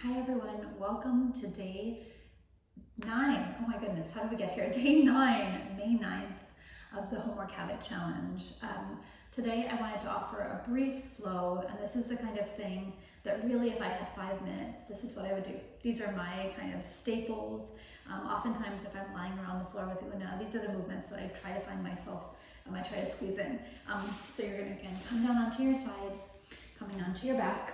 Hi everyone, welcome to day 9. Oh my goodness, how did we get here? Day 9, May 9th of the Homework Habit Challenge. Today I wanted to offer a brief flow, and this is the kind of thing that really, if I had 5 minutes, this is what I would do. These are my kind of staples. Oftentimes if I'm lying around the floor with Una, these are the movements that I try to find myself, I try to squeeze in. So you're gonna again come down onto your side, coming onto your back.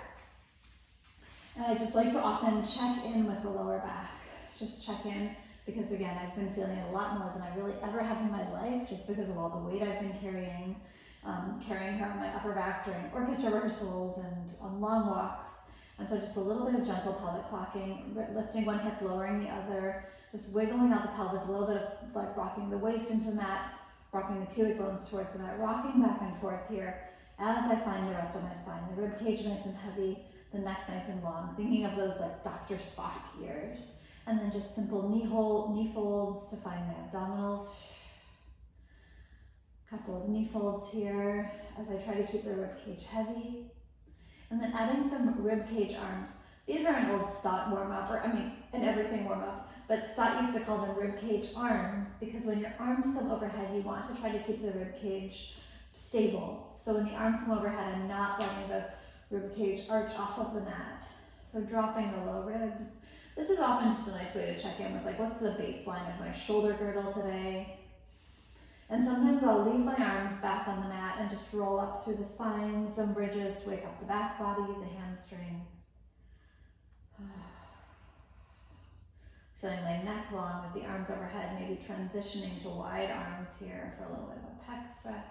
And I just like to often check in with the lower back. Just check in, because again, I've been feeling it a lot more than I really ever have in my life, just because of all the weight I've been carrying her on my upper back during orchestra rehearsals and on long walks. And so just a little bit of gentle pelvic clocking, lifting one hip, lowering the other, just wiggling out the pelvis, a little bit of like rocking the waist into the mat, rocking the pubic bones towards the mat, rocking back and forth here as I find the rest of my spine, the rib cage nice and heavy, the neck nice and long, thinking of those like Dr. Spock ears. And then just simple knee folds to find my abdominals. Couple of knee folds here as I try to keep the rib cage heavy. And then adding some rib cage arms. These are an old Stott warm-up, an everything warm-up, but Stott used to call them rib cage arms, because when your arms come overhead, you want to try to keep the rib cage stable. So when the arms come overhead, I'm not letting the rib cage arch off of the mat. So dropping the low ribs. This is often just a nice way to check in with like, what's the baseline of my shoulder girdle today? And sometimes I'll leave my arms back on the mat and just roll up through the spine, some bridges to wake up the back body, the hamstrings. Feeling my neck long with the arms overhead, maybe transitioning to wide arms here for a little bit of a pec stretch.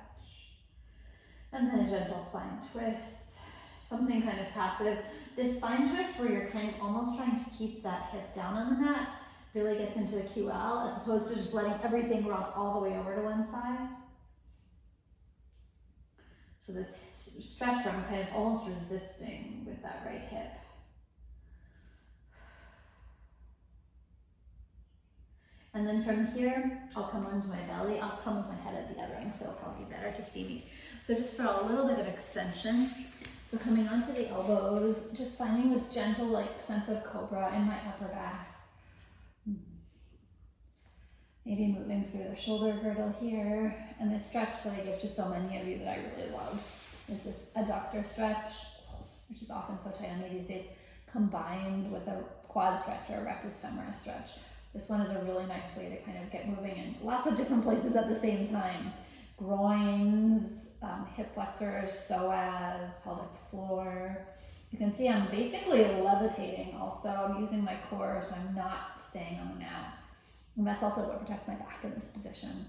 And then a gentle spine twist, something kind of passive. This spine twist where you're kind of almost trying to keep that hip down on the mat really gets into the QL, as opposed to just letting everything rock all the way over to one side. So this stretch where I'm kind of almost resisting with that right hip. And then from here, I'll come onto my belly. I'll come with my head at the other end, so it'll probably be better to see me. So just for a little bit of extension. So coming onto the elbows, just finding this gentle like sense of cobra in my upper back. Maybe moving through the shoulder girdle here. And this stretch that I give to so many of you that I really love is this adductor stretch, which is often so tight on me these days, combined with a quad stretch or a rectus femoris stretch. This one is a really nice way to kind of get moving in lots of different places at the same time. Groins, hip flexors, psoas, pelvic floor. You can see I'm basically levitating also. I'm using my core, so I'm not staying on the mat. And that's also what protects my back in this position. And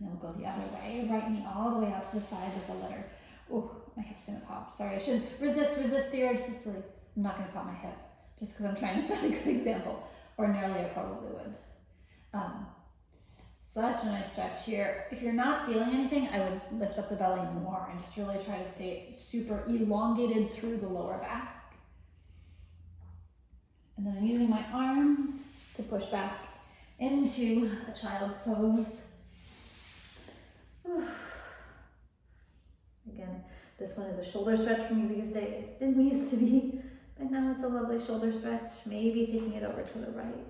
then we'll go the other way. Right knee all the way out to the side with the letter. Oh, my hip's gonna pop. Sorry, I should resist the urge to sleep. I'm not gonna pop my hip, just because I'm trying to set a good example. Ordinarily, I probably would. Such a nice stretch here. If you're not feeling anything, I would lift up the belly more and just really try to stay super elongated through the lower back. And then I'm using my arms to push back into a child's pose. Again, this one is a shoulder stretch for me these days. It didn't used to be, but now it's a lovely shoulder stretch. Maybe taking it over to the right.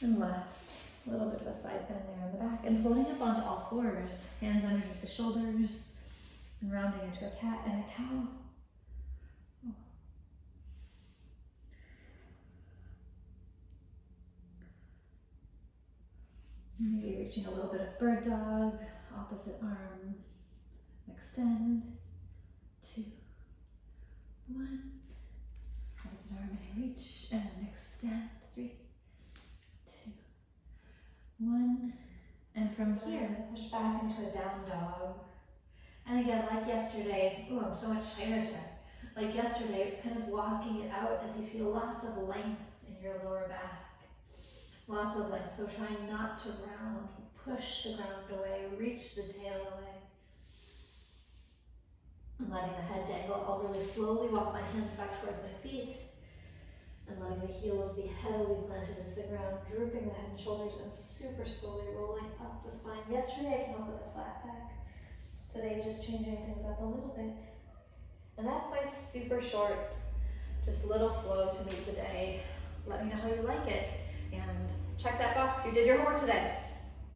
And left. A little bit of a side bend there in the back. And floating up onto all fours. Hands underneath the shoulders. And rounding into a cat and a cow. Maybe reaching a little bit of bird dog, opposite arm, extend, 2, 1, opposite arm and reach and extend, 3, 2, 1, and from here, push back into a down dog. And again, like yesterday, oh, I'm so much tighter today. Like yesterday, kind of walking it out as you feel lots of length in your lower back. Lots of length, so trying not to round, push the ground away, reach the tail away. And letting the head dangle, I'll really slowly walk my hands back towards my feet and letting the heels be heavily planted into the ground, drooping the head and shoulders and super slowly rolling up the spine. Yesterday I came up with a flat back. Today just changing things up a little bit. And that's why super short, just a little flow to meet the day. Let me know how you like it, and check that box. You did your homework today.